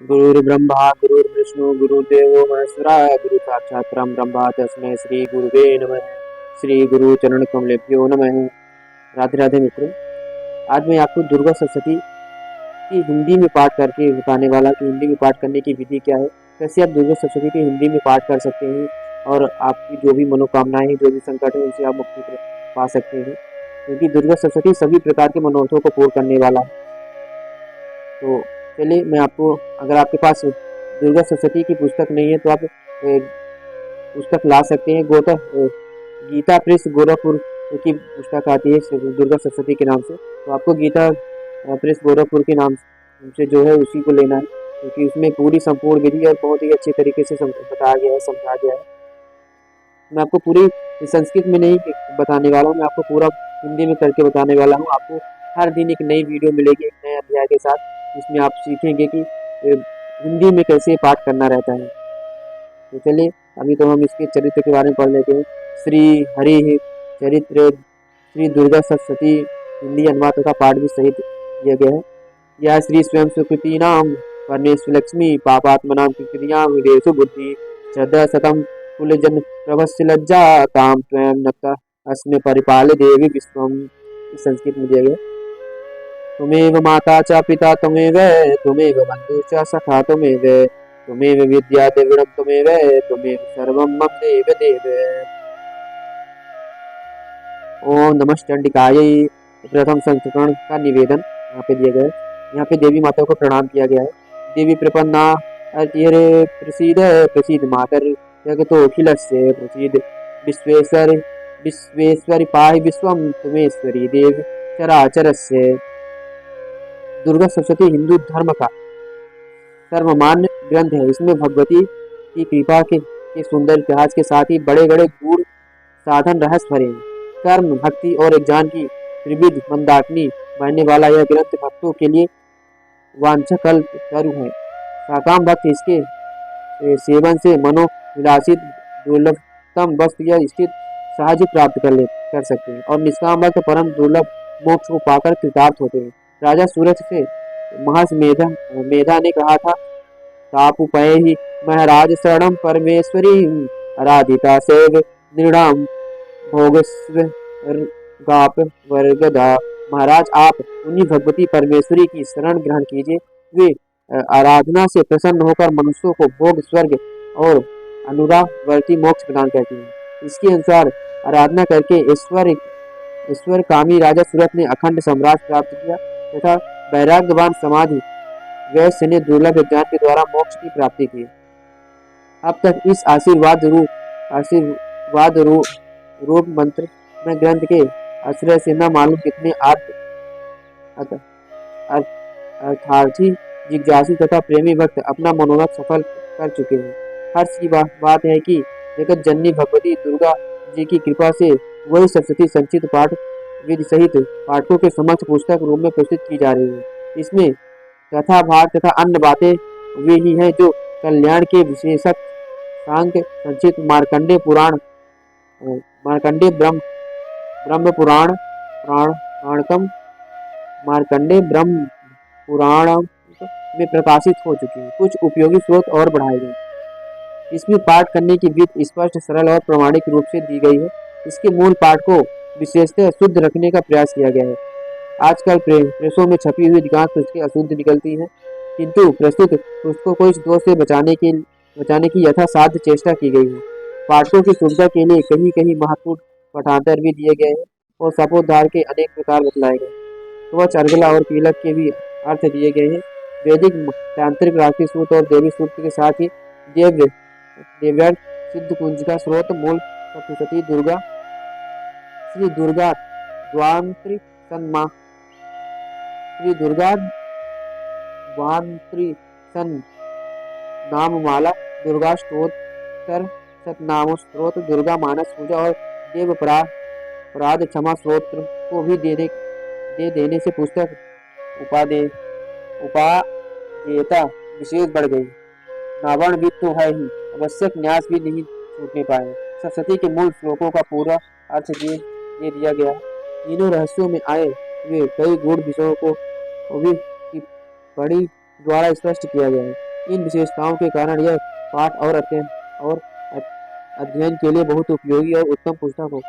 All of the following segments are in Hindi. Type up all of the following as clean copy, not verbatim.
गुरुर्ब्रह्मा गुरुर्विष्णु गुरुदेवो महेश्वरः गुरु साक्षात् परं ब्रह्म तस्मै श्री गुरुवे नमः। श्री गुरु चरण कमलेभ्यो नमः। राधे राधे मित्रों, आज मैं आपको दुर्गा सप्तशती की हिंदी में पाठ करके बताने वाला कि हिंदी में पाठ करने की विधि क्या है, कैसे आप दुर्गा सप्तशती की हिंदी में पाठ कर सकते हैं और आपकी जो भी मनोकामनाएं हैं, जो भी संकट है, उनसे आप मुक्ति पा सकते हैं, क्योंकि दुर्गा सप्तशती सभी प्रकार के मनोरथों को पूर्ण करने वाला है। तो चलिए मैं आपको, अगर आपके पास दुर्गा सप्तशती की पुस्तक नहीं है तो आप पुस्तक ला सकते हैं। गीता प्रेस गोरखपुर की पुस्तक आती है दुर्गा सप्तशती के नाम से, तो आपको गीता प्रेस गोरखपुर के नाम से जो है उसी को लेना है, क्योंकि उसमें पूरी संपूर्ण विधि और बहुत ही अच्छे तरीके से बताया गया है, समझाया गया है। मैं आपको पूरी संस्कृत में नहीं बताने वाला हूँ, मैं आपको पूरा हिंदी में करके बताने वाला हूँ। आपको हर दिन एक नई वीडियो मिलेगी एक नए अध्याय के साथ, जिसमें आप सीखेंगे कि हिंदी में कैसे पाठ करना रहता है। तो चलिए अभी तो हम इसके चरित्र के बारे में पढ़ लेते हैं। श्री हरि चरित्र श्री दुर्गा सप्तशती हिंदी अनुवाद तथा पाठ भी सहित दिया गया है। यह श्री स्वयं सुकृति नाम परमेश्वर लक्ष्मी पापात्मनाम कृतियां विदेशु बुद्धि श्रद्धा सतम कुलजन प्रभस्य लज्जा ताम स्वयं नक्ता अस्मे परिपाल देवी विश्वम। संस्कृत में दिया गया। तुमेव माता च पिता त्वमेव तुमेव बंधु च सखा त्वमेव विद्या द्रविणं त्वमेव सर्वं मम देव देव। ओम नमः चंडिकायै। प्रथम संस्करण का निवेदन यहाँ पे दिया गया है। यहाँ पे देवी माता को प्रणाम किया गया है। देवी प्रपन्ना अर्तिहरे प्रसीद प्रसीद मातर जगतो अखिलस्य प्रसीद विश्वेश्वर विश्वेश्वरी पाहि विश्वम तुमेश्वरी देव चराचरस्य। दुर्गा सप्तशती हिंदू धर्म का सर्वमान्य ग्रंथ है। इसमें भगवती की कृपा के सुंदर इतिहास के साथ ही बड़े बड़े गूढ़ साधन रहस्य भरे हैं। कर्म भक्ति और ज्ञान की त्रिविध मंदाकिनी बहने वाला यह ग्रंथ भक्तों के लिए वांछाकल्प तरु है। साकाम भक्त इसके सेवन से मनोविलासित दुर्लभतम वस्तु या स्थित सहज प्राप्त कर सकते हैं, और निष्काम भक्त परम दुर्लभ मोक्ष को पाकर कृतार्थ होते हैं। राजा सूरज से महर्षि मेधा ने कहा था, तापुपय ही महाराज शरणम परमेश्वरी आराधिता सेव नृणाम भोगस्वर्गाप वर्गदा। महाराज आप उन्हीं भगवती परमेश्वरी की शरण ग्रहण कीजिए। वे आराधना से प्रसन्न होकर मनुष्यों को भोग स्वर्ग और अनुरागवर्ती मोक्ष प्रदान करती हैं। इसके अनुसार आराधना करके ईश्वर कामी राजा सूरत ने अखंड साम्राज्य प्राप्त किया तथा वैराग्यवान समाधि वैश्य ने दुर्लभ ज्ञान के द्वारा मोक्ष की प्राप्ति की। अब तक इस आशीर्वाद रूप मंत्र में ग्रंथ के आश्रय से न मालूम कितने अर्थार्थी जिज्ञासु तथा प्रेमी भक्त अपना मनोरथ सफल कर चुके हैं। हर्ष की बात है कि जगत जननी भगवती दुर्गा जी की कृपा से वही सप्तशती संचित पाठ विधि सहित पाठकों के समक्ष पुस्तक रूप में प्रस्तुत की जा रही है। इसमें कथा भाग तथा अन्य बातें वे ही हैं जो कल्याण के विशेषक सांख्य संचित मार्कंडेय ब्रह्म पुराण मार्कंडेय ब्रह्म पुराण में प्रकाशित हो चुकी है। कुछ उपयोगी स्रोत और बढ़ाए गए। इसमें पाठ करने की विधि स्पष्ट सरल और प्रामाणिक रूप से दी गई है। इसके मूल पाठ को विशेषतः शुद्ध रखने का प्रयास किया गया है। आजकल प्रेसों में छपी हुई अधिकांश पुस्तकें अशुद्ध निकलती हैं, किंतु प्रस्तुत पुस्तकों को इस दोष से बचाने की यथासाध्य चेष्टा की गई है। पाठकों की सुविधा के लिए कहीं कहीं महत्वपूर्ण पाठांतर भी दिए गए हैं और शब्दोद्धार के अनेक प्रकार बतलाए गए। कवच अर्गला और कीलक के भी अर्थ दिए गए हैं। वैदिक तांत्रिक राशि सूत्र और देवी सूत्र के साथ ही देव्यर्थ सिद्ध कुंज का स्रोत मूल सप्तशती श्री दुर्गा द्वांत्री सन नाममाला दुर्गा स्तोत्र सतनाम स्त्रोत दुर्गा मानस पूजा और देव अपराध क्षमा स्त्रोत्र को भी दे देने से पुस्तक उपादेयता विशेष बढ़ गई। नावण भी तो है ही, आवश्यक न्यास भी नहीं छूटने पाए। सप्तशती के मूल श्लोकों का पूरा अर्थ ये दिया गया है। तीनों रहस्यों में आए हुए कई गूढ़ विषयों को भी बड़ी द्वारा स्पष्ट किया गया है। इन विशेषताओं के कारण यह पाठ और अध्ययन के लिए बहुत उपयोगी और उत्तम पुस्तक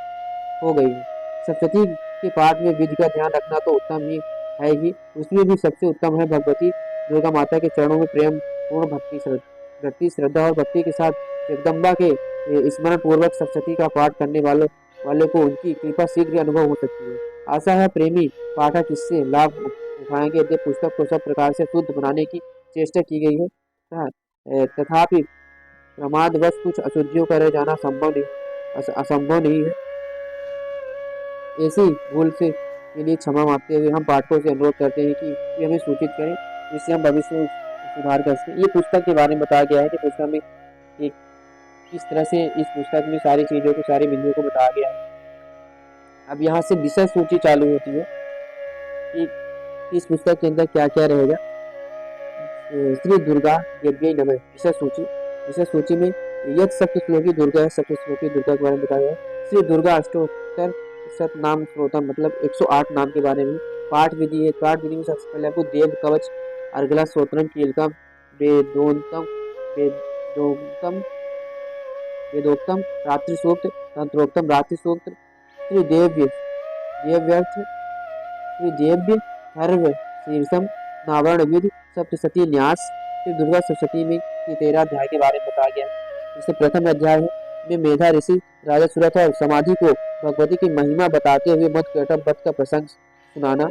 हो गई है। सप्तशती के पाठ में विधि का ध्यान रखना तो उत्तम ही है ही, उसमें भी सबसे उत्तम है भगवती दुर्गा माता के चरणों में प्रेम पूर्ण भक्ति श्रद्धा और भक्ति के साथ जगदम्बा के स्मरण पूर्वक सप्तशती का पाठ करने वाले को उनकी कृपा शीघ्र अनुभव हो सकती है। आशा है प्रेमी पाठक इससे लाभ उठाएंगे। यद्यपि पुस्तक को सब प्रकार से शुद्ध बनाने की चेष्टा की गई है, तथापि प्रमादवश कुछ अशुद्धियों का रह जाना असंभव नहीं है। ऐसी भूल से के लिए क्षमा मांगते हुए हम पाठकों से अनुरोध करते हैं कि हमें सूचित करें, जिससे हम भविष्य में सुधार कर सकें। ये पुस्तक के बारे में बताया गया है कि पुस्तक में एक किस तरह से इस पुस्तक में सारी चीजों को, सारी बिंदुओं को बताया गया है। अब यहाँ से विषय सूची चालू होती है कि इस पुस्तक के अंदर क्या क्या रहेगा। श्री दुर्गा देव्यै नमः विषय सूची में यथ सप्तश्लोकी दुर्गा के बारे में बताया गया है। श्री दुर्गा अष्टोत्तर शत नाम स्त्रोतम मतलब 108 नाम के बारे में। पाठ विधि है। पाठ विधि में सबसे पहले आपको देव कवच, अर्गला स्तोत्रम, कीलकम, वेदोक्तम वेदोक्तम रात्रि सूक्त, तंत्रोक्तम रात्रि सूक्त, श्री देव्यर्थ, श्री देव्य सर्व शीर्षम, नावरण विधि, सप्तशती न्यास। फिर दुर्गा सप्तशती में 13 अध्याय के बारे में बताया गया है। इससे प्रथम अध्याय में मेधा ऋषि राजा सुरथ और समाधि को भगवती की महिमा बताते हुए मधुकैटभ वध का प्रसंग सुनाना।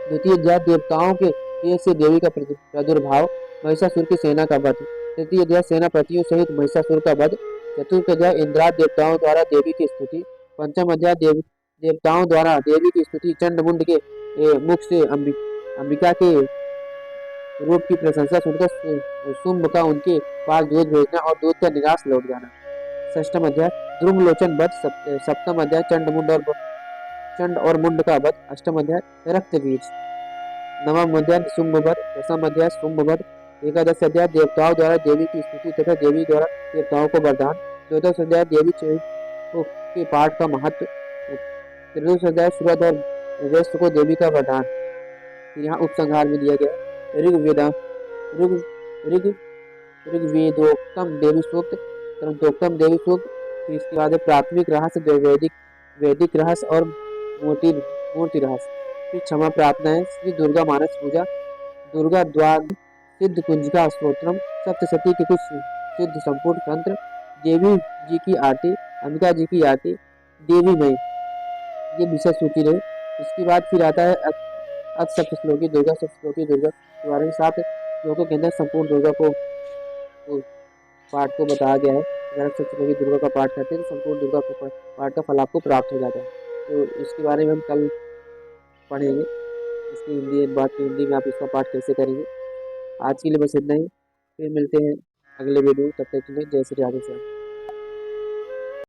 द्वितीय अध्याय देवताओं के तेज से देवी का प्रादुर्भाव, महिषासुर की सेना का वध। तृतीय अध्याय सेनापतियों सहित महिषासुर का वध। चतुर्थ अध्याय इंद्राद देवताओं द्वारा देवी की स्तुति। पंचम अध्याय देवताओं द्वारा देवी की स्तुति, चंडमुंड के मुख से अंबिका के रूप की प्रशंसा सुनकर शुंभ का उनके पास दूध भेजना और दूध का निराश लौट जाना। षष्ठम अध्याय द्रुमलोचन वध। सप्तम अध्याय चंड और मुंड का वध। अष्टम अध्याय रक्त बीज। नवम अध्याय शुंभ वध। दसम अध्याय शुंभ वध। एकादश अध्याय देवताओं द्वारा देवी की स्तुति तथा देवी द्वारा देवताओं को वरदान। द्वादश अध्याय देवी चरित्र के पाठ का महत्व। त्रयोदश अध्याय सूरज और वेस्ट को देवी का वरदान। यहाँ उपसंहार में दिया गया ऋग्वेदोक्तम देवी सूक्त, ग्रंथोक्तम देवी सूक्त। फिर इसके बाद प्राथमिक रहस्य, वैदिक रहस्य और मूर्ति रहस्य। फिर क्षमा प्रार्थना है। श्री दुर्गा मानस पूजा, दुर्गा द्वार सिद्ध कुंजिका स्तोत्रम, सप्तशती के कुछ सिद्ध संपूर्ण तंत्र, देवी जी की आरती, अंबिका जी की आरती, देवी मई, ये विषय सूची रहे। इसके बाद फिर आता है सप्तश्लोकी दुर्गा के बारे में। 7 श्लोकों के अंदर संपूर्ण दुर्गा को पाठ को बताया गया है। अगर आप सप्तश्लोकी दुर्गा का पाठ करते हैं तो संपूर्ण दुर्गा को पाठ का फल आपको प्राप्त हो जाता है। तो इसके बारे में हम कल पढ़ेंगे। इसकी हिंदी में आप इसका पाठ कैसे करेंगे। आज के लिए बस इतना ही, फिर मिलते हैं अगले वीडियो। तब तक के लिए जय श्री राधे।